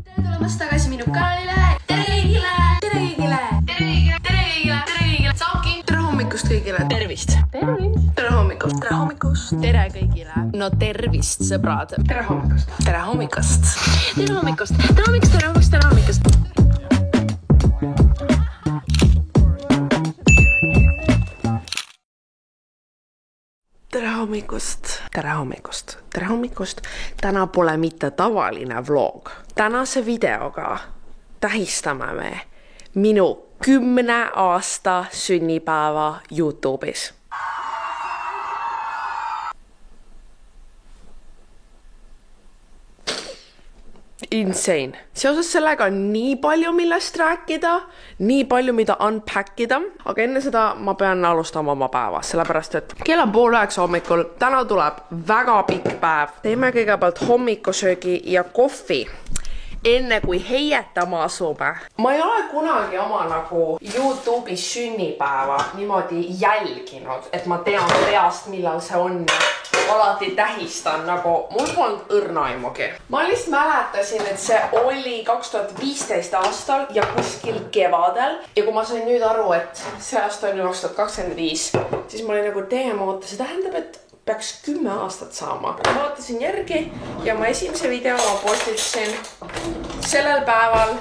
Tere tulemast tagasi minu kanalile. Tere kõigile! Tere kõigile! Tere kõigile! Tere kõigile! Tere kõigile! Saabki! Tere hommikust kõigile! Tervist! Tervist! Tere hommikust! Tere hommikust! Tere kõigile! No tervist, sõbrad! Tere hommikust! Tere hommikust! Tere hommikust! Tere hommikust! Tere hommikust! Tere hommikust! Tere hommikust, tere hommikust, tere hommikust. Täna pole mitte tavaline vlog. Tänase videoga tähistame me minu 10 aasta sünnipäeva YouTube'is. Insane. Seoses sellega on nii palju millest rääkida, nii palju mida unpackida, aga enne seda ma pean alustama oma päeva, sellepärast et kell on 8:30 hommikul, täna tuleb väga pikk päev. Teeme kõigepealt hommikusöögi ja kohvi, enne kui heietama asume. Ma ei ole kunagi oma nagu YouTube'i sünnipäeva niimoodi jälginud, et ma tean peast, millal see on. Alati tähistan, nagu mul polnud õrna aimugi. Ma lihtsalt mäletasin, et see oli 2015 aastal ja kuskil kevadel. Ja kui ma sain nüüd aru, et see aasta on 2025, siis ma olin nagu oota, see tähendab, et peaks 10 aastat saama. Ma vaatasin järgi ja ma esimese video ma postisin sellel päeval,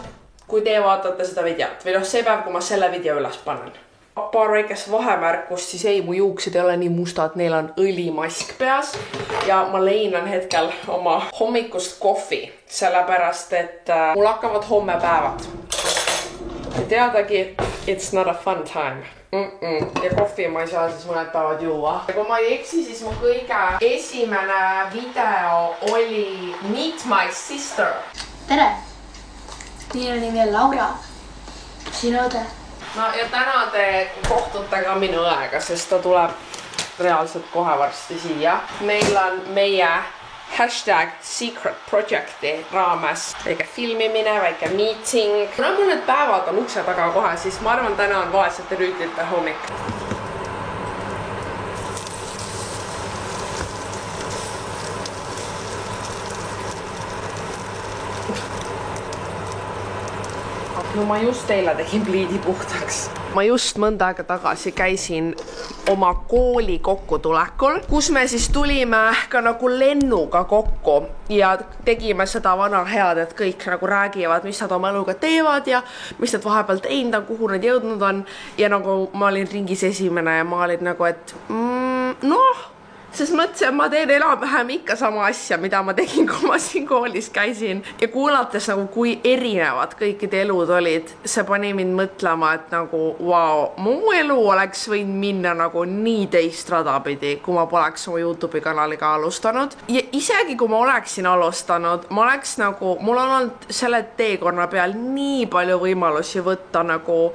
kui te vaatate seda videot. Või see päev, kui ma selle video üles panen. Paar väikest vahemärkust, siis ei, mu juuksed ei ole nii mustad, neil on õlimask peas ja ma leinan hetkel oma hommikust kohvi, sellepärast et mul hakkavad homme päevad. Ja teadagi, it's not a fun time. Ja kohvi ma ei saa siis mõned päevad juua. Ja kui ma ei eksi, siis mu kõige esimene video oli Meet My Sister. Tere! Minu nimi on Laura. Sinu õde. No ja täna te kohtute ka minu õega, sest ta tuleb reaalselt kohe varsti siia. Meil on meie #secret projecti raames väike filmimine, väike meeting. Kuna mul need päevad on ukse taga kohe, siis ma arvan, täna on vaesete rüütlite hommik. No ma just eile tegin pliidi puhtaks. Ma just mõnda aega tagasi käisin oma kooli kokkutulekul, kus me siis tulime ka nagu lennuga kokku ja tegime seda vana head, et kõik nagu räägivad, mis nad oma eluga teevad ja mis nad vahepeal teinud on, kuhu nad jõudnud on. Ja nagu ma olin ringis esimene ja ma olin nagu, et noh, sest mõtlesin, et ma teen enam-vähem ikka sama asja, mida ma tegin, kui ma siin koolis käisin. Ja kuulates nagu, kui erinevad kõikide elud olid, see pani mind mõtlema, et nagu, vau, mu elu oleks võinud minna nagu nii teist radapidi, kui ma poleks oma YouTube'i kanaliga alustanud. Ja isegi kui ma oleksin alustanud, ma oleks nagu, mul on olnud selle teekonna peal nii palju võimalusi võtta nagu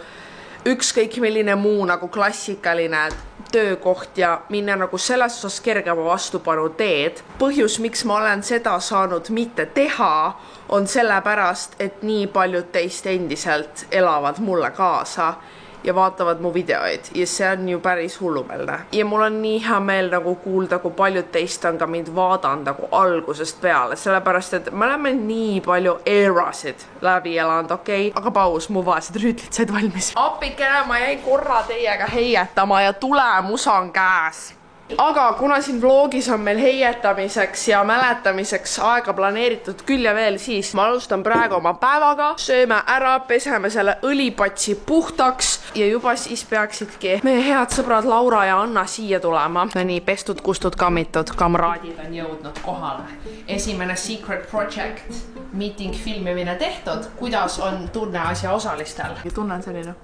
ükskõik milline muu nagu klassikaline töökoht ja minna nagu selles osas kergema vastupanu teed. Põhjus, miks ma olen seda saanud mitte teha, on sellepärast, et nii paljud teist endiselt elavad mulle kaasa ja vaatavad mu videoid ja see on ju päris hullumeelne. Ja mul on nii hea meel nagu kuulda, kui paljud teist on ka mind vaadanud nagu algusest peale, sellepärast et me oleme nii palju erasid läbi elanud, okei? Aga paus, mu vaesed rüütlid said valmis. Appikene, ma jäin korra teiega heietama ja tulemus on käes. Aga kuna siin vlogis on meil heietamiseks ja mäletamiseks aega planeeritud küll ja veel, siis ma alustan praegu oma päevaga. Sööme ära, peseme selle õlipatsi puhtaks ja juba siis peaksidki meie head sõbrad Laura ja Anna siia tulema. No nii, pestud, kustud, kammitud, kamraadid on jõudnud kohale. Esimene secret project, meeting filmimine tehtud. Kuidas on tunne asja osalistel? Tunne on selline.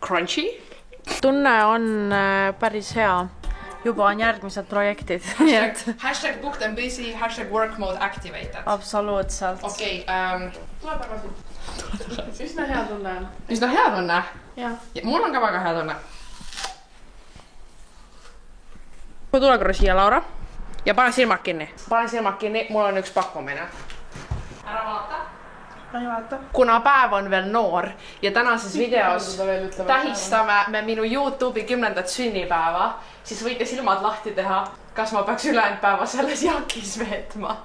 Crunchy? Tunne on päris hea. Juba on järgmised projektid. Hashtag booked and busy, hashtag work mode activated. Absoluutselt. Okei, tule tagasi. Üsna hea tunne on. Üsna hea tunne? Jah. Mul on ka väga hea tunne. Tule korra siia, Laura. Ja pane silmad kinni. Pane silmad kinni, mul on üks pakkumine. Ära vaata. Kuna päev on veel noor ja tänases videos tähistame me minu YouTube'i 10. sünnipäeva, siis võite silmad lahti teha. kas ma peaks ülejäänud päeva selles jakis veetma?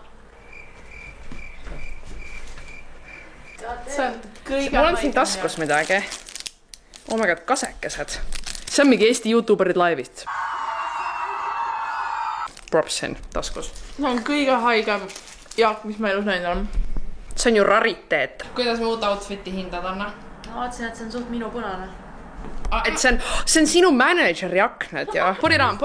see on kõige mul on siin taskus midagi. Oh my god, kasekesed. See on mingi Eesti YouTuberid laivist. Props siin taskus. See on kõige haigem jaak, mis ma elus näinud on. See on ju rariteet. Kuidas me uut outfiti hindad, Anna? Ma vaatasin, et see on suht minu punane. Et see on sinu manager jakk nüüd ju. Put it on.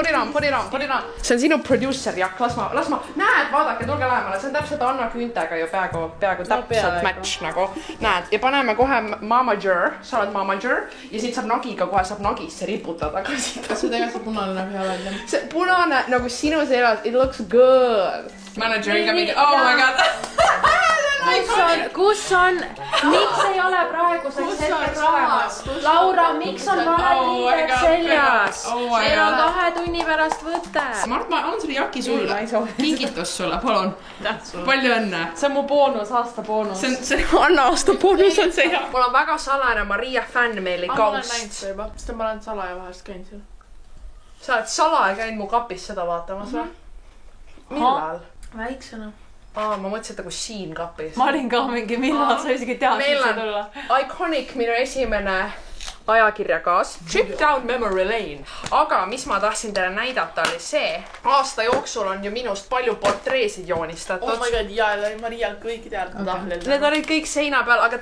See on sinu producer jakk. Las ma. Näed, vaadake, tulge lähemale. See on täpselt Anna Küntega ju peaaegu täpselt match nagu. Näed, ja paneme kohe mamager. Sa oled mamager. Ja siit saab nagiga kohe saab nagisse riputada. See tegelikult see punane näeb hea välja. See punane nagu sinu seelas. It looks good. Manageriga mingi. Oh my god. Kus on, miks ei ole praeguseks hetkeks olemas? Laura, miks on valed riided seljas? Meil on 2 tunni pärast võte. Mart, ma annan sulle jaki sulle. Kingitus sulle, palun. Palju õnne. See on mu boonus, aasta boonus. See Anna aasta boonus on see. Mul on väga salane Maria fännmeili kaust. Ma olen näinud seda juba, sest ma olen salaja vahest käinud seal. Sa oled salaja käinud mu kapis seda vaatamas või? Millal? Väiksena. Ma mõtlesin, et nagu siin kapis. Ma olin ka mingi millal, sa isegi tead sisse tulla. Iconic minu esimene ajakirjakaas. Trip down memory lane. Aga mis ma tahtsin teile näidata oli see. Aasta jooksul on ju minust palju portreesid joonistatud. Oh my god, ja Maria kõiki teadnud tahvlil. Need olid kõik seina peal, aga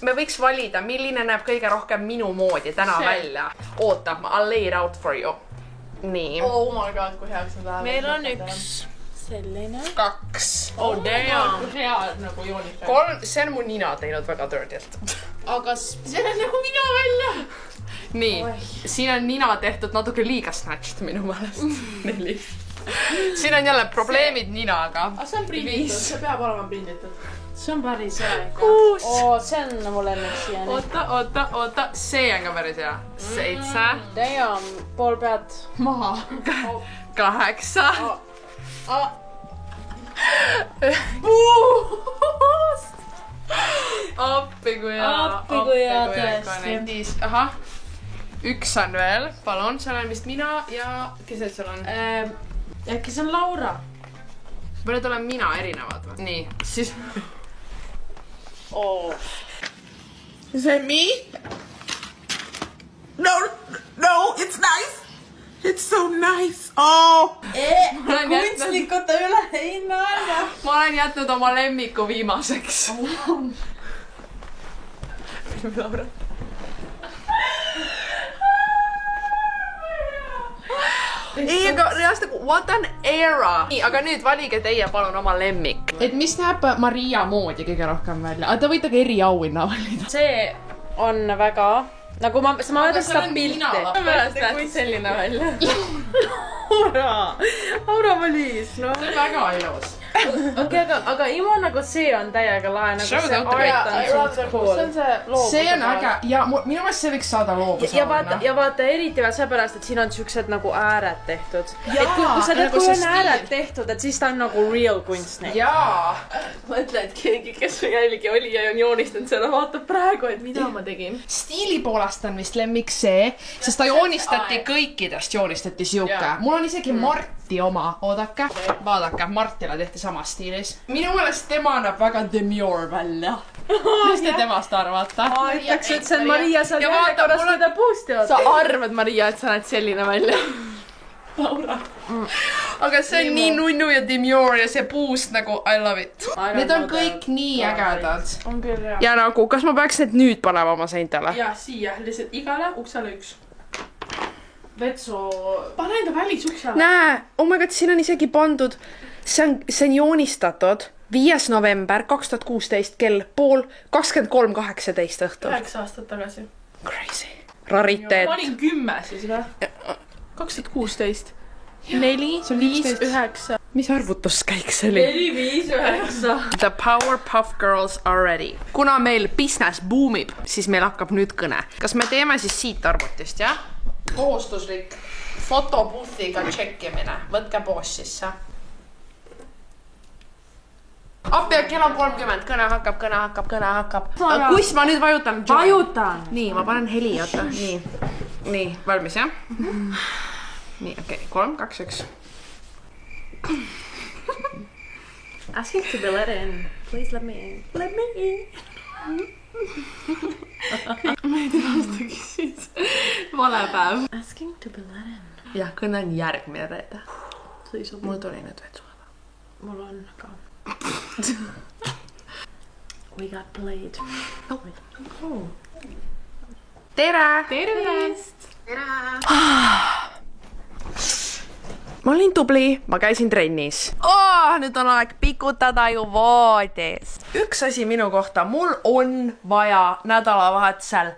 me võiks valida, milline näeb kõige rohkem minu moodi täna välja. Oota, I'll lay it out for you. Nii. Oh my god, kui heaks need lähevad. Meil on üks selline. 2. Oh damn. Kui hea nagu joonistada. 3. See on mu nina teinud väga dirtilt. Aga see on nagu mina välja. Nii, siin on nina tehtud natuke liiga snatched minu meelest. 4. Siin on jälle probleemid ninaga. Aga see on prinditud, see peab olema prinditud. See on päris hea ikka. 6. See on mu lemmik siiani. Oota. See on ka päris hea. 7. Damn, pool pead maha. 8. Appi kui hea tõesti. Ahah, 1 on veel, palun, seal on vist mina ja kes need seal on? Äkki see on Laura? Või need olen mina erinevad või? Nii, siis... Is that me? No, it's nice. It's so nice. Oh. Kunstlikud üle ei naerda. Ma olen jätnud oma lemmiku viimaseks. Laura. Ei, aga reaalselt nagu, what an era. Nii, aga nüüd valige teie palun oma lemmik. Et mis näeb Maria moodi kõige rohkem välja? Aga te võite ka eriauhinna valida. See on väga... Nagu ma vaatan seda pilti. Pärast näed selline välja. Laura Malis, no. See on väga ilus. Okei, aga Imo nagu see on täiega lahe. Show the art on suht cool. See on see loobus. See on äge. Ja minu meelest see võiks saada loobus auhinna. Ja vaata eriti veel seepärast, et siin on siuksed nagu ääred tehtud. Et kui sa teed, kui on ääred tehtud, et siis ta on nagu real kunstnik. Jaa. Mõtle, et keegi, kes jälgi oli ja on joonistanud seda, vaatab praegu, et mida ma tegin. Stiili poolest on vist lemmik see, sest ta joonistati kõikidest, joonistati siuke. Mul on isegi Marti oma, oodake. Vaadake, Martile tehti sama stiilis. Minu meelest tema näeb väga demure välja. Mis te temast arvate? Ütleks, et see on Maria, sa järjekorras teda puust jood. Sa arvad, Maria, et sa näed selline välja? Laura. Aga see on nii nunnu ja demure ja see puust nagu I love it. Need on kõik nii ägedad. On küll, jah. Ja nagu, kas ma peaks need nüüd panema oma seintele? Ja, siia. Lihtsalt igale uksele 1. Vetsu... Pane enda välisuksele. Näe, oh my god, siin on isegi pandud, see on joonistatud 5. november 2016 kell 23:18 õhtul. 9 aastat tagasi. Crazy. Rariteet. Ma olin 10 siis või? 2016. 4, 5, 9. Mis arvutuskäik see oli? 4, 5, 9. The Powerpuff Girls are ready. Kuna meil business boomib, siis meil hakkab nüüd kõne. Kas me teeme siis siit arvutist, jah? Kohustuslik fotobuthiga tšekkimine. Võtke poos sisse. Appi, kell on 30. Kõne hakkab. Kus ma nüüd vajutan? Vajutan. Nii, ma panen heli, oota. Nii, valmis, jah? Nii, okei. 3, 2, 1. Asking to be let in. Please let me in. Let me in. Ma ei tea, aasta küsis. Vale päev. Asking to be let in. Jah, kõne on järgmine reede. Mul tuli nüüd veits vaeva. Mul on ka. We got played. Tere! Tervist! Ma olin tubli, ma käisin trennis. Nüüd on aeg pikutada ju voodis. Üks asi minu kohta, mul on vaja nädalavahetusel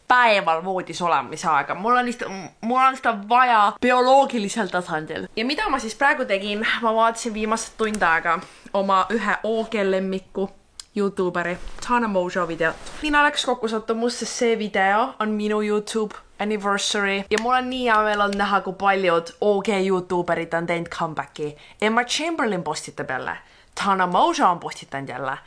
päeval voodis olemise aega. Mul on lihtsalt vaja bioloogilisel tasandil. Ja mida ma siis praegu tegin? Ma vaatasin viimased tund aega oma ühe OG-lemmiku YouTuberi Tana Mojo videot. Mina läks kokkusattumus, sest see video on minu YouTube anniversary ja mul on nii hea meel on näha, kui paljud OG YouTuberid on teinud comebacki. Emma Chamberlain postitab jälle. Tana Mojo on postitanud jälle.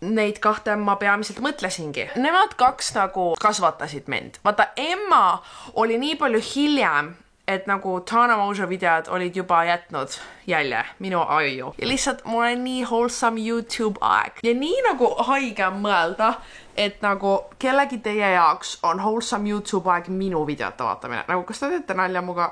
Neid kahte ma peamiselt mõtlesingi. Nemad kaks nagu kasvatasid mind. Vaata, Emma oli nii palju hiljem, et nagu Tana Mojo videod olid juba jätnud jälje minu aju. Ja lihtsalt mul on nii wholesome YouTube aeg. Ja nii nagu haige mõelda, et nagu kellegi teie jaoks on wholesome YouTube aeg minu videote vaatamine. Nagu kas te teete nalja muga?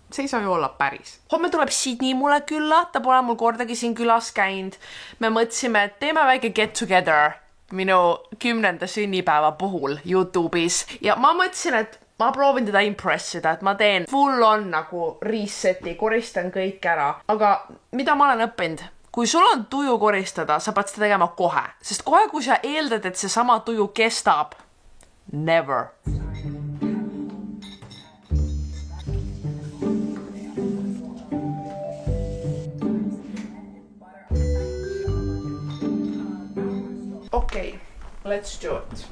See ei saa ju olla päris. Homme tuleb Sydney mulle külla, ta pole mul kordagi siin külas käinud. Me mõtlesime, et teeme väike get together minu 10. sünnipäeva puhul YouTube'is. Ja ma mõtlesin, et ma proovin teda impressida, et ma teen full on nagu reseti, koristan kõik ära. Aga mida ma olen õppinud? Kui sul on tuju koristada, sa pead seda tegema kohe. Sest kohe, kui sa eeldad, et see sama tuju kestab, never. Okay, let's do it.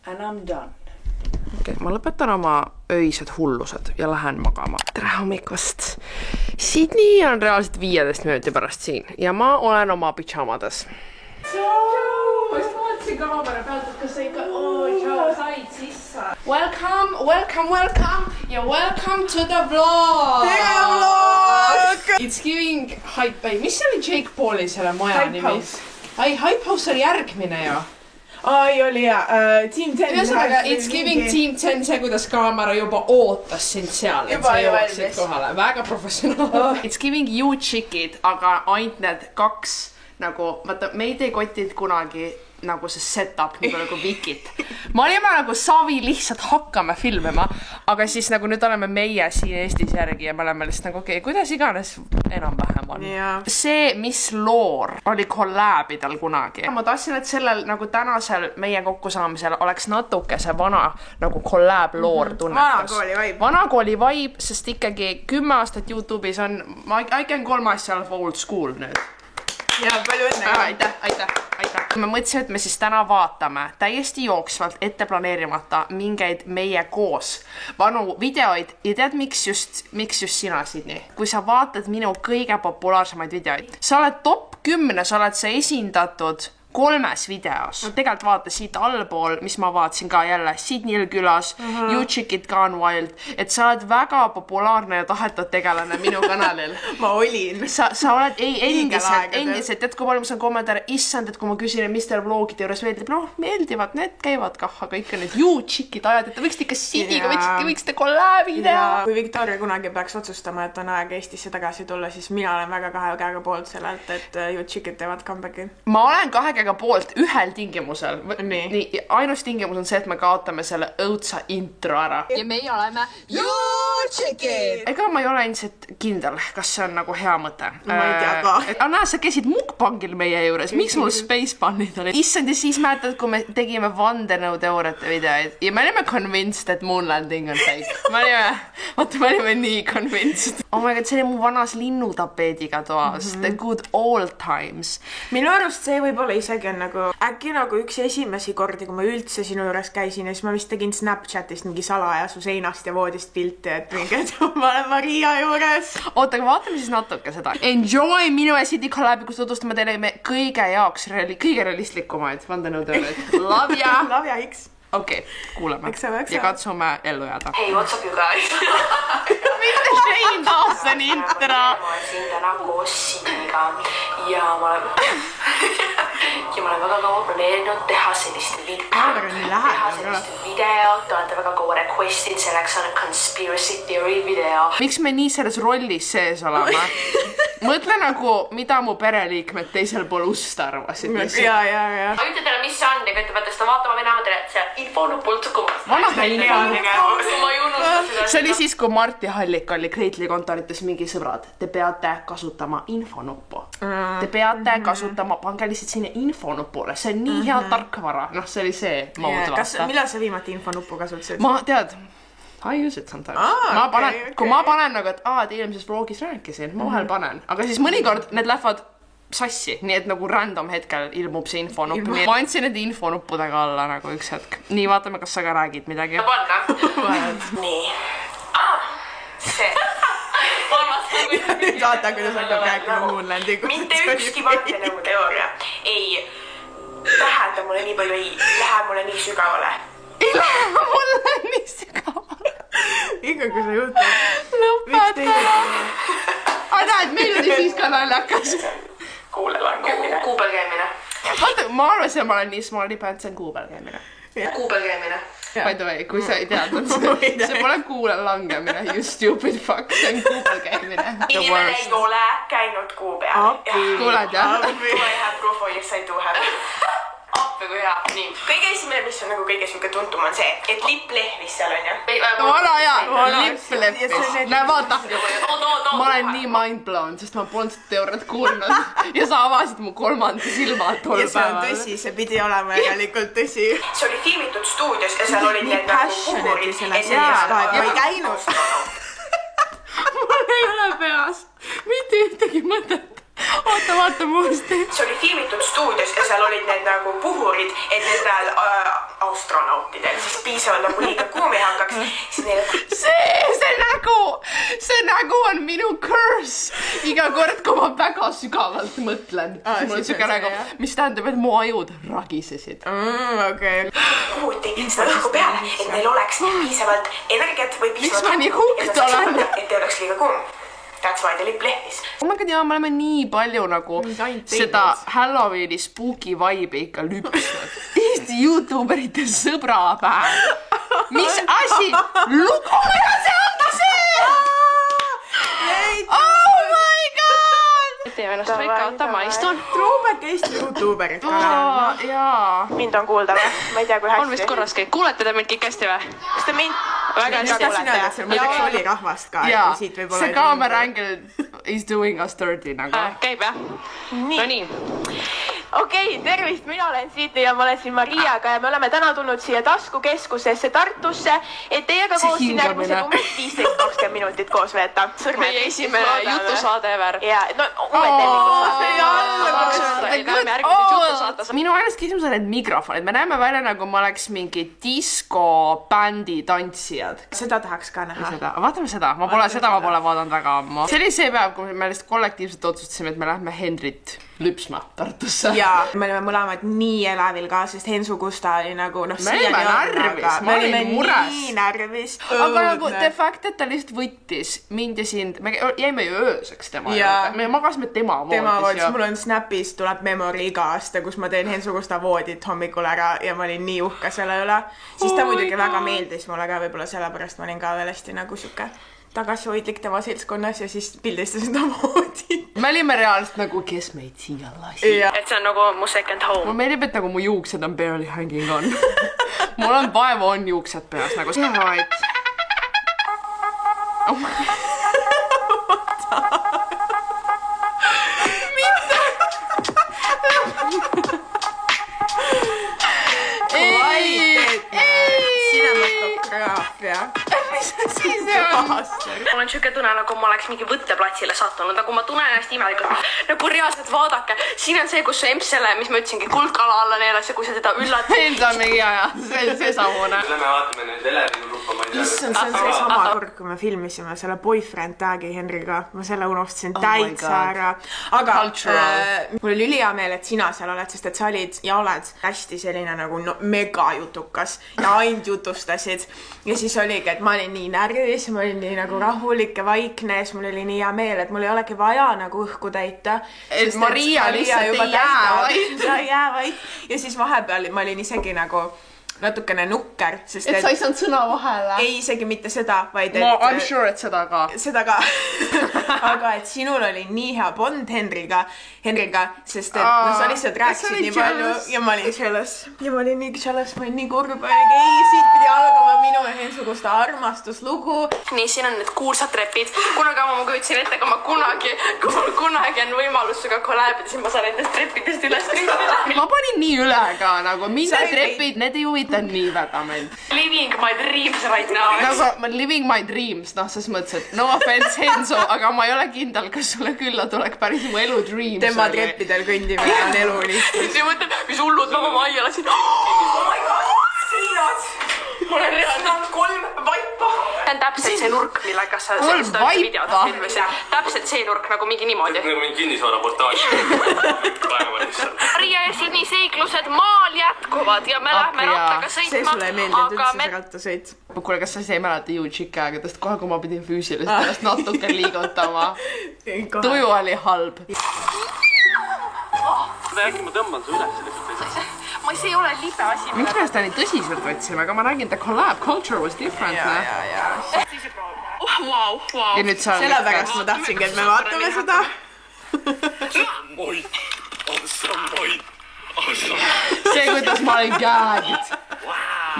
And I'm done. Okay, ma lõpetan oma öised hullused ja lähen magama. Tere hommikust! Sydney on reaalselt 15 minuti pärast siin ja ma olen oma pidžamades. Kaamera pealt, et kas sa ikka said sisse. Welcome ja welcome to the vlog. Tere vlog! It's giving Hype. Mis oli Jake Pauli selle maja nimi? Hype House oli järgmine ju. Ai, oli ja Team 10. Ühesõnaga, it's giving Team 10 see, kuidas kaamera juba ootas sind seal, et sa jõuaksid kohale. Väga professionaal. It's giving you chickid, aga ainult need kaks nagu, vaata, meid ei kotid kunagi nagu see setup nagu Vikit. Ma olime nagu savi lihtsalt hakkame filmima, aga siis nagu nüüd oleme meie siin Eestis järgi ja me oleme lihtsalt nagu okei, kuidas iganes enam-vähem on. See, mis loor oli kollääbidel kunagi. Ma tahtsin, et sellel nagu tänasel meie kokkusaamisel oleks natuke see vana nagu kollääb loor tunnetus. Vana kooli vibe, sest ikkagi 10 aastat YouTube'is on, I can call myself old school nüüd. Ja, palju õnne. Aitäh. Me mõtlesime, et me siis täna vaatame täiesti jooksvalt ette planeerimata mingeid meie koos vanu videoid ja tead, miks just sina, Sydney? Kui sa vaatad minu kõige populaarsemaid videoid, sa oled top 10, sa oled see esindatud 3 videos. Tegelikult vaata siit allpool, mis ma vaatasin ka jälle, Sydneyl külas, You Chickid Gone Wild, et sa oled väga populaarne ja tahetud tegelane minu kanalil. Ma olin. Sa oled endiselt, tead, kui palju ma saan kommentaare, issand, et kui ma küsin, mis teil vlogide juures meeldib, meeldivad, need käivad kah, aga ikka need You Chickid ajad, et te võiksite ikka Sydneyga, võiksite kollääbi teha. Kui Victoria kunagi peaks otsustama, et on aeg Eestisse tagasi tulla, siis mina olen väga kahe käega poolt sellelt, et You Chickid teevad comebacki. Ma olen kahe poolt ühel tingimusel. Nii, ainus tingimus on see, et me kaotame selle õudsa intro ära. Ja meie oleme You Chickid! Ega ma ei ole ilmselt kindel, kas see on nagu hea mõte. Ma ei tea ka. Anna, sa käisid mukbangil meie juures. Miks mul spacepunid oli? Issand, ja siis mäletad, kui me tegime vandenõuteooriate videoid ja me olime convinced, et moonlanding on fake. Me olime nii convinced. Oh my god, see oli mu vanas linnutapeediga toas. The good old times. Minu arust see võib olla ise seegi on nagu äkki nagu üks esimesi kordi, kui ma üldse sinu juures käisin ja siis ma vist tegin Snapchatist mingi salaja su seinast ja voodist pilti, et mingi, et ma olen Maria juures. Oota, aga vaatame siis natuke seda. Enjoy minu ja City Collabi, kus tutvustame teile kõige jaoks kõige realistlikumaid vandenõuteooriaid. Love ya! Love ya X. Okei, kuuleme ja katsume ellu jääda. Hey, what's up you guys? Mitte Shane Dawsoni intro. Ma olen siin täna koos Siniga ja ma olen väga kaua planeerinud teha sellist videot, olete väga kaua requestid, selleks on conspiracy theory video. Miks me nii selles rollis sees oleme? Mõtle nagu, mida mu pereliikmed teisel pool ust arvasid. Ja. Ma ütlen teile, mis see on, ja ütleb, et seda vaatama minema teile, et see infonupult kumas. Vanad infonupult. Ma ei unusta seda. See oli siis, kui Marti Hallik oli Kreitli kontorites mingi sõbrad. Te peate kasutama infonuppu. Te peate kasutama, pange lihtsalt sinne infonupule. See on nii hea tarkvara. Noh, see oli see maud vaata. Millal sa viimati infonuppu kasutasid? Ma tead, I use it sometimes. Kui ma panen nagu, et et eelmises vlogis rääkisin, ma vahel panen. Aga siis mõnikord need lähevad sassi, nii et nagu random hetkel ilmub see infonupp. Ma andsin need infonuppudega alla nagu üks hetk. Nii, vaatame, kas sa ka räägid midagi. Nii. See. Nüüd vaata, kuidas hakkab rääkima Moonlandi. Mitte ükski vandenõuteooria ei tähenda mulle nii palju, ei lähe mulle nii sügavale. Ei lähe mulle nii sügavale. Ikka, kui sa juhtub. Lõpetame. Näed, meil oli siis ka naljakas. Kuubel käimine. Vaata, ma arvasin, et ma olen nii smarty pants, see on kuubel käimine. Kuubel käimine. By the way, kui sa ei teadnud, see pole kuule langemine, you stupid fuck, see on kuubel käimine. Inimene ei ole käinud kuu peal. Kuuled, jah? Do I have proof or yes I do have? Appi kui hea. Nii. Kõige esimene, mis on nagu kõige süke tuntum on see, et lipp lehvis seal on ju. Vana jaa, lipp lehvis. Näe, vaata. Ma olen nii mind blown, sest ma polnud seda teooriat kuulnud. Ja sa avasid mu kolmanda silma tol päeval. Ja see on tõsi, see pidi olema tegelikult tõsi. See oli filmitud stuudios ja seal olid need nagu puhurid. Ma ei käinud. Mul ei ole peas. Mitte ühtegi mõtet. Vaata muusti. See oli filmitud stuudios ja seal olid need nagu puhurid, et nendel astronautidel siis piisavalt nagu liiga kuumi hakkaks. See nägu on minu curse. Iga kord, kui ma väga sügavalt mõtlen, siis mul on süga nägu, mis tähendab, et mu ajud ragisesid. Puhuti seda õhku peale, et neil oleks piisavalt energiat või piisavalt miks ma nii hukt olen? Et ei oleks liiga kuum. That's why the lipp lehvis. Oh my god, jaa, me oleme nii palju nagu seda Halloweeni spooky vibe'i ikka lüpsnud. Eesti YouTuberite sõbrapäev. Mis asi? Lugumine see on see! Oh my god! Teeme ennast rekka, ma istun. Truubek Eesti YouTuberit. Jaa. Mind on kuulda või? Ma ei tea, kui hästi. On vist korras kõik. Kuulete te mind kõik hästi või? Kas te mind väga hästi kuulete? Muideks oli rahvast ka. See kaamera angle is doing us dirty nagu. Käib jah? No nii. Okei, tervist, mina olen Siit ja ma olen siin Mariaga ja me oleme täna tulnud siia taskukeskusesse Tartusse, et teiega koos siin järgmise 15-20 minutit koos veeta. Meie esimene jutusaade ever. Ja, no uued tellikud. Minu ainus küsimus on need mikrofonid. Me näeme välja nagu ma oleks mingi disko-bändi tantsijad. Seda tahaks ka näha. Vaatame seda. Ma pole vaadanud väga ammu. See oli see päev, kui me lihtsalt kollektiivselt otsustasime, et me lähme Henrit lüpsma Tartusse. Jaa, me olime mõlemad nii elavil ka, sest Hensu Gusta oli nagu, noh, me olime närvis, me olime mures. Nii närvis. Aga nagu de facto, et ta lihtsalt võttis mind ja sind, me jäime ju ööseks tema juurde. Me magasime tema voodis. Mul on Snapis tuleb memory iga aasta, kus ma teen Hensu Gusta voodit hommikul ära ja ma olin nii uhke selle üle. Siis ta muidugi väga meeldis mulle ka, võib-olla sellepärast ma olin ka veel hästi nagu süke tagasihoidlik tema seltskonnas ja siis pildistasin ta voodit. Me olime reaalselt nagu, kes meid siia lasi. Et see on nagu mu second home. Mul meeldib, et nagu mu juuksed on barely hanging on. Mul on vaevu on juuksed peas nagu. Right. Oh my god. Cinematograafia. Mis asi see on? mul on siuke tunne, nagu ma oleks mingi võtteplatsile sattunud, nagu ma tunnen ennast imelikult. Nagu reaalselt vaadake, siin on see, kus su emps selle, mis ma ütlesingi, kuldkala alla neelas ja kui sa teda üllad. See on mingi aja, see samune. Lähme vaatame nüüd Elerinuruppa, ma ei tea. Issand, see on see sama kord, kui me filmisime selle Boyfriend tagi Henriga. Ma selle unustasin täitsa ära. Aga mul oli ülihea meel, et sina seal oled, sest et sa olid ja oled hästi selline nagu mega jutukas ja ainult jutustasid. Ja siis oligi, et ma olin nii närvis, ma olin nii nagu rahulik ja vaikne, siis mul oli nii hea meel, et mul ei olegi vaja nagu õhku täita. Et Maria lihtsalt ei jää vaid. Ja siis vahepeal ma olin isegi nagu natukene nukker, sest et sa ei saanud sõna vahele. Ei, isegi mitte seda, vaid I'm sure, et seda ka. Seda ka. Aga et sinul oli nii hea bond Henriga, sest et sa lihtsalt rääkisid nii palju ja ma olin jealous. Ja ma olin nii jealous, ma olin nii kurb. Ei, siit pidi algama minu ja Hensuguste armastuslugu. Nii, siin on need kuulsad trepid. Kunagi ma kujutsin ette, kui mul kunagi on võimalus suga kolääbida, siis ma saan nendest treppidest üles trepida. Ma panin nii üle ka, nagu mingid trepid, need ei huvita nii väga meil. Living my dreams right now. Nagu living my dreams, ses mõttes, et no offense Henso, aga ma ei ole kindel, kas sulle külla tulek päris mu elu dreams. Tema treppidel kõndimine on elu lihtsalt. Ja mõtled, mis hullud ma oma aia lasin. Oh my god, siinad. Mul on reaalselt 3 vaipa. See on täpselt see nurk, millega sa videodes filmisid. Täpselt see nurk nagu mingi niimoodi. Nagu mingi kinnisvaraportaali. Maria ja Sini seiklused maal jätkuvad ja me lähme rattaga sõitma. See sulle ei meeldinud üldse see rattasõit. Kuule, kas sa ei mäleta Jõu-Tšiki aegadest kohe, kui ma pidin füüsiliselt ennast natuke liigutama? Tuju oli halb. Äkki ma tõmban su üles lihtsalt. See ei ole libe asi. Miks me seda nii tõsiselt võtsime, aga ma räägin, the collab culture was different. Wow. Sellepärast ma tahtsingi, et me vaatame seda. See, kuidas ma olin gagged.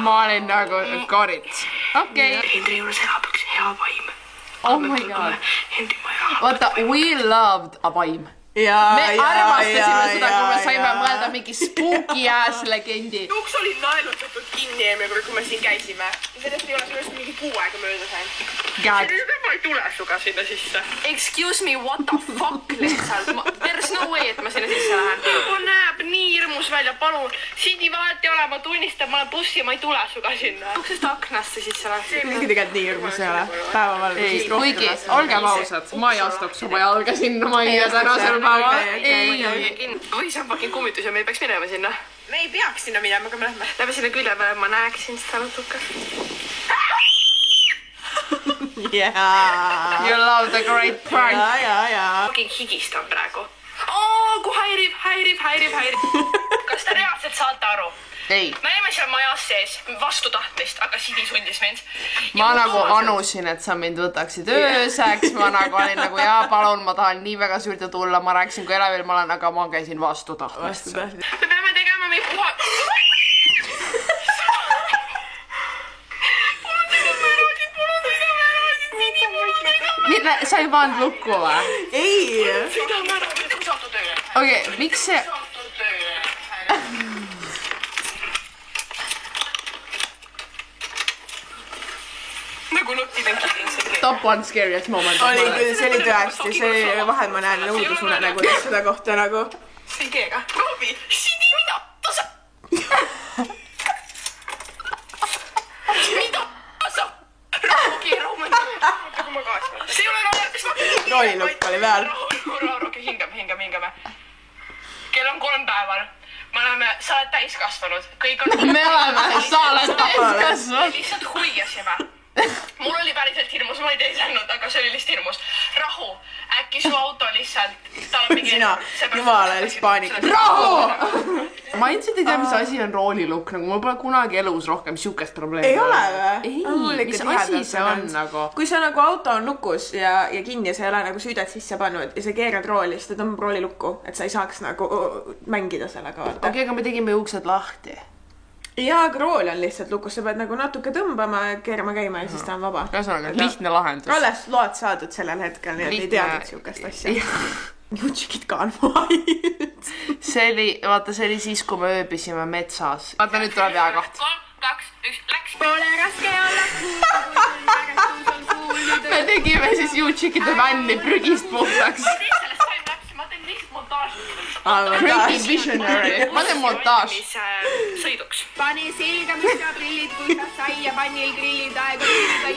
Ma olin nagu got it. Okei. Henri juures elab üks hea vaim. Oh my god. Vaata, we loved a vaim. Me armastasime seda, kui me saime mõelda mingi spooky ass legendi. Juks olid naelutatud kinni eelmine, kui me siin käisime. Sellest ei ole sellest mingi kuu aega mööda sain. Gag. Ma ei tule suga sinna sisse. Excuse me, what the fuck lihtsalt? There's no way, et ma sinna sisse lähen. Ma näeb nii hirmus välja, palun. Sidi vahet ei ole, ma tunnistan, ma olen bussi ja ma ei tule suga sinna. Uksest aknasse sisse lähen. Mingi tegelikult nii hirmus ei ole. Päevavalgusest rohkem. Kuigi, olgem ausad, ma ei astuks oma jalga sinna majja tänasel päeval. Või see on fucking kummitus ja me ei peaks minema sinna. Me ei peaks sinna minema, aga me lähme. Lähme sinna külje peale, ma näeksin seda natuke. You love the great prank. Fucking higistan praegu. Kui häirib. Kas te reaalselt saate aru? Ei. Me jäime seal majas sees vastu tahtmist, aga Sidi sundis mind. Ma nagu anusin, et sa mind võtaksid ööseks. Ma nagu olin nagu, jaa, palun, ma tahan nii väga süüdi tulla. Ma rääkisin, kui Elevil ma olen, aga ma käisin vastu tahtmist. Me peame tegema meie puha... Mille, sa ei pannud lukku või? Ei. Okei, miks see... Top one scariest moment. Oli küll, see oli tõesti, see vahel ma näen õudusune nagu seda kohta nagu. See keega. Robi, Sidi, mida? Tasa! Mida? Tasa! Robi, Roman. See ei ole naljatist. Roolilukk oli peal. Rahu, hingame. Kell on 3 päeval. Me oleme, sa oled täiskasvanud. Me oleme, sa oled täiskasvanud. Lihtsalt huiasime. Mul oli päriselt hirmus, ma ei teisanud, aga see oli lihtsalt hirmus. Rahu, äkki su auto lihtsalt... Sina, jumala lihtsalt paanika. Rahu! Ma ilmselt ei tea, mis asi on roolilukk, nagu mul pole kunagi elus rohkem siukest probleemi. Ei ole või? Ei, mis asi see on nagu? Kui sa nagu auto on lukus ja kinni ja sa ei ole nagu süüdet sisse pannud ja sa keerad rooli, siis ta tõmbab roolilukku, et sa ei saaks nagu mängida sellega. Okei, aga me tegime uksed lahti. Jaa, aga rool on lihtsalt lukus, sa pead nagu natuke tõmbama, keerama käima ja siis ta on vaba. Ühesõnaga, lihtne lahendus. Alles lood saadud sellel hetkel, nii et ei teadnud siukest asja. Jutšikid ka on vaid. See oli siis, kui me ööbisime metsas. Vaata, nüüd tuleb jääkoht. 3, 2, 1, läks. Pole raske olla kuul, väga suus on kuul. me tegime siis YouTube'ide bändi prügist puhtaks. Creative visionary. Ma teen montaaž. Sõiduks. Pani selga, mis ja prillid, kui ta sai ja pannil grillid aega.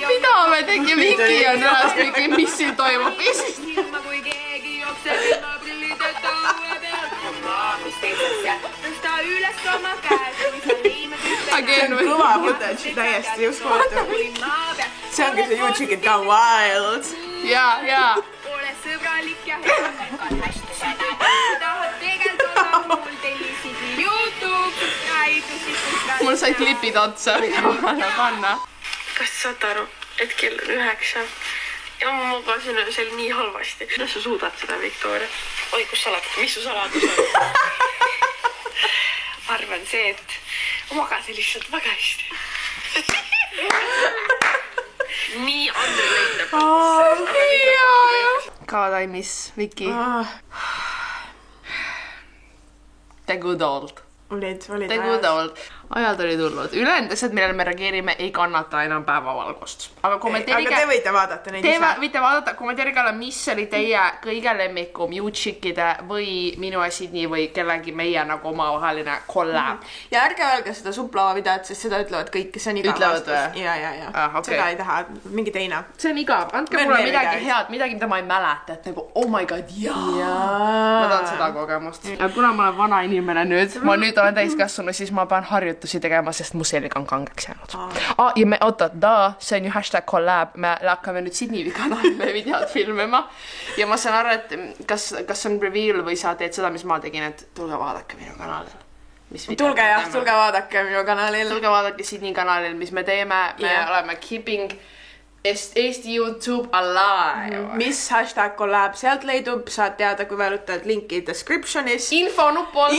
Mida me tegime? Viki on nõast mingi, mis siin toimub. Ilma kui keegi jookseb ilma prillideta uue pealt. Mis teisesse? Tõsta üles oma käed, mis on liime see on kõva footage, täiesti just vaata. See ongi see YouTube'id ka wild. Jaa. Ole sõbralik ja hea. Hästi seda. Kui tahad tegelikult olla mul tellisid YouTube. Mul sai klipid otsa, mida ma annan panna. Kas saad aru, et kell on 9 ja ma magasin öösel nii halvasti. Kuidas sa suudad seda, Victoria? Oi, kus sa oled? Mis su saladus on? Ma arvan see, et ma magasin lihtsalt väga hästi. Nii underrated. God, I miss Viki. The good old. Olid The good old. Ajad oli tulnud. Ülejäänud asjad, millele me reageerime, ei kannata enam päevavalgust. Aga kommenteerige... Aga te võite vaadata neid ise. Võite vaadata, kommenteerige, mis oli teie kõige lemmikum YouTube'ide või minu Sydney või kellegi meie nagu omavaheline collab. Ja ärge öelge seda suplaavavideot, sest seda ütlevad kõik, kes on igav vastus. Ja. Seda ei taha, mingi teine. See on igav. Andke mulle midagi head, midagi, mida ma ei mäleta, et nagu, oh my god, jaa. Ma tahan seda kogemust. Ja kuna ma olen vana inimene nüüd, ma nüüd olen täiskasvanu, siis ma pean harjutusi tegema, sest mu selg on kangeks jäänud. Ja me, oota, see on ju #collab, me hakkame nüüd Sydney kanalile videot filmima ja ma saan aru, et kas on reveal või sa teed seda, mis ma tegin, et tulge vaadake minu kanalil. Tulge vaadake minu kanalil. Tulge vaadake Sydney kanalil, mis me teeme, me oleme keeping Eesti YouTube alive. Mis #collab sealt leidub, saad teada, kui valutad linki descriptionis. Infonupult.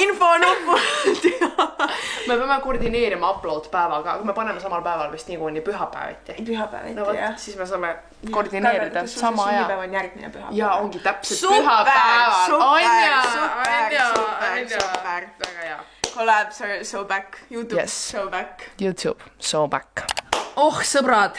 Me peame koordineerima upload päevaga, aga me paneme samal päeval vist niikuinii pühapäeviti. Pühapäeviti, jah. Siis me saame koordineerida sama aja. Sünnipäev on järgmine pühapäev. Ja ongi täpselt pühapäeval. Super. Väga hea. Collabs are so back. YouTube so back. YouTube so back. Oh, sõbrad.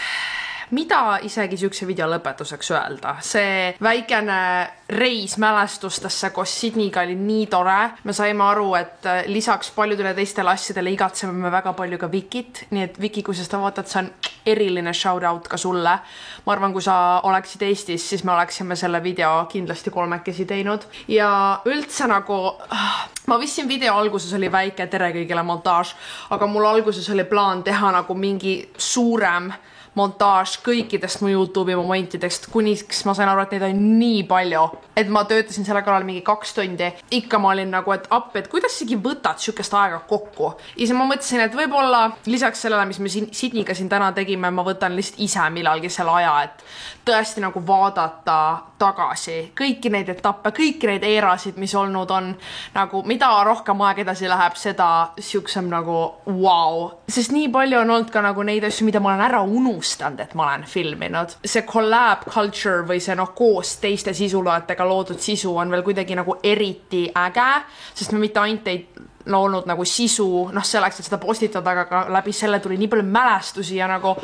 Mida isegi siukse video lõpetuseks öelda? See väikene reis mälestustesse koos Sydneyga oli nii tore. Me saime aru, et lisaks paljudele teistele asjadele igatseme me väga palju ka Vikit. Nii et Viki, kui sa seda vaatad, see on eriline shoutout ka sulle. Ma arvan, kui sa oleksid Eestis, siis me oleksime selle video kindlasti 3 teinud. Ja üldse nagu... Ma vist siin video alguses oli väike tere kõigile montaaž, aga mul alguses oli plaan teha nagu mingi suurem montaaž kõikidest mu YouTube'i momentidest, kuniks ma sain aru, et neid on nii palju, et ma töötasin selle kallal mingi 2 tundi. Ikka ma olin nagu, et kuidas sigi võtad siukest aega kokku. Ja siis ma mõtlesin, et võib-olla lisaks sellele, mis me Sydneyga siin täna tegime, ma võtan lihtsalt ise millalgi selle aja, et tõesti nagu vaadata tagasi kõiki neid etappe, kõiki neid eerasid, mis olnud on nagu, mida rohkem aeg edasi läheb, seda siuksem nagu wow. Sest nii palju on olnud ka nagu neid asju, mida ma olen ära unustanud, et ma olen filminud. See collab culture või see koos teiste sisuloojatega loodud sisu on veel kuidagi nagu eriti äge, sest me mitte ainult ei loonud nagu sisu, selleks, et seda postitada, aga ka läbi selle tuli nii palju mälestusi ja nagu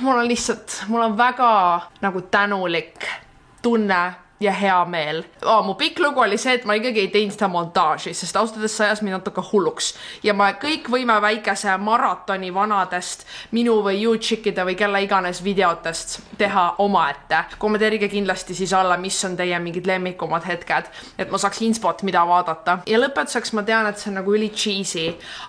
mul on väga nagu tänulik tunne ja hea meel. Mu pikk lugu oli see, et ma ikkagi ei teinud seda montaaži, sest austades see ajas mind natuke hulluks. Ja me kõik võime väikese maratoni vanadest minu või YouTube'ide või kelle iganes videotest teha omaette. Kommenteerige kindlasti siis alla, mis on teie mingid lemmikumad hetked, et ma saaks inspot, mida vaadata. Ja lõpetuseks ma tean, et see on nagu üli cheesy,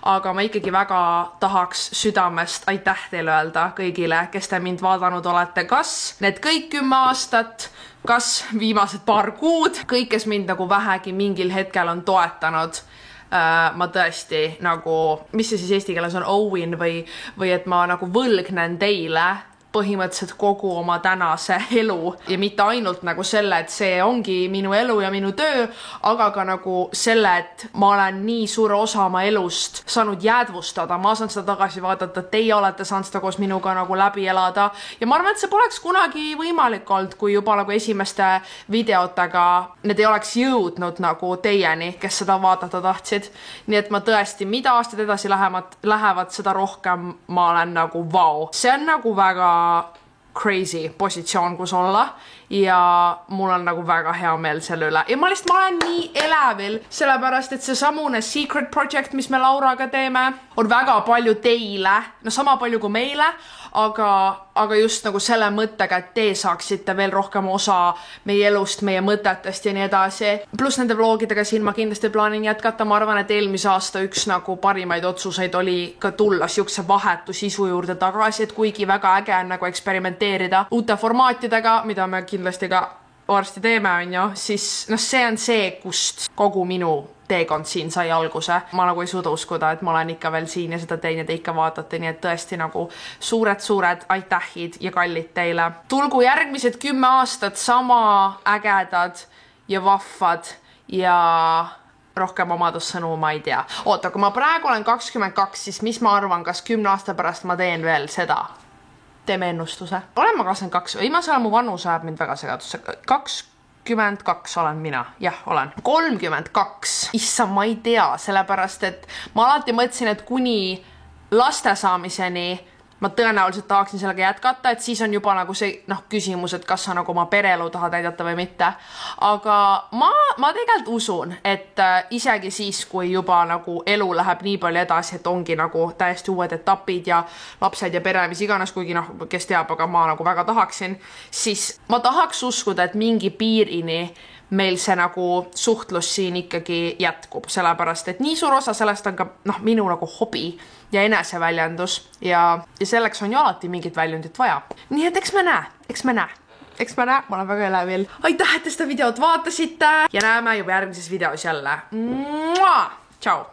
aga ma ikkagi väga tahaks südamest aitäh teile öelda kõigile, kes te mind vaadanud olete. Kas need kõik 10 aastat, kas viimased paar kuud, kõik, kes mind nagu vähegi mingil hetkel on toetanud, ma tõesti nagu, mis see siis eesti keeles on, owin või et ma nagu võlgnen teile põhimõtteliselt kogu oma tänase elu ja mitte ainult nagu selle, et see ongi minu elu ja minu töö, aga ka nagu selle, et ma olen nii suure osa oma elust saanud jäädvustada, ma saan seda tagasi vaadata, teie olete saanud seda koos minuga nagu läbi elada ja ma arvan, et see poleks kunagi võimalik olnud, kui juba nagu esimeste videotega need ei oleks jõudnud nagu teieni, kes seda vaadata tahtsid. Nii et ma tõesti, mida aastad edasi lähevad, seda rohkem ma olen nagu vau. See on nagu väga crazy positsioon, kus olla ja mul on nagu väga hea meel selle üle ja ma olen nii elevil, sellepärast et see samune secret project, mis me Lauraga teeme, on väga palju teile, no sama palju kui meile, aga just nagu selle mõttega, et te saaksite veel rohkem osa meie elust, meie mõtetest ja nii edasi. Pluss nende vlogidega siin ma kindlasti plaanin jätkata, ma arvan, et eelmise aasta üks nagu parimaid otsuseid oli ka tulla siukse vahetu sisu juurde tagasi, et kuigi väga äge on nagu eksperimenteerida uute formaatidega, mida me kindlasti ka varsti teeme, on ju, siis see on see, kust kogu minu teekond siin sai alguse. Ma nagu ei suuda uskuda, et ma olen ikka veel siin ja seda tein ja te ikka vaatate, nii et tõesti nagu suured aitähid ja kallid teile. Tulgu järgmised 10 aastat sama ägedad ja vahvad ja rohkem omadussõnu, ma ei tea. Oota, kui ma praegu olen 22, siis mis ma arvan, kas 10 aasta pärast ma teen veel seda? Teeme ennustuse. Olen ma 22? Viimase ajal mu vanus ajab mind väga segadusse. 22 olen mina. Jah, olen. 32. Issa, ma ei tea, sellepärast, et ma alati mõtlesin, et kuni laste saamiseni ma tõenäoliselt tahaksin sellega jätkata, et siis on juba nagu see küsimus, et kas sa nagu oma pereelu tahad näidata või mitte. Aga ma tegelikult usun, et isegi siis, kui juba nagu elu läheb nii palju edasi, et ongi nagu täiesti uued etapid ja lapsed ja pere, mis iganes, kuigi kes teab, aga ma nagu väga tahaksin, siis ma tahaks uskuda, et mingi piirini meil see nagu suhtlus siin ikkagi jätkub, sellepärast, et nii suur osa sellest on ka minu nagu hobi ja eneseväljendus ja selleks on ju alati mingit väljundit vaja. Nii et eks me näe, ma olen väga elevil. Aitäh, et te seda videot vaatasite ja näeme juba järgmises videos jälle. Tšau!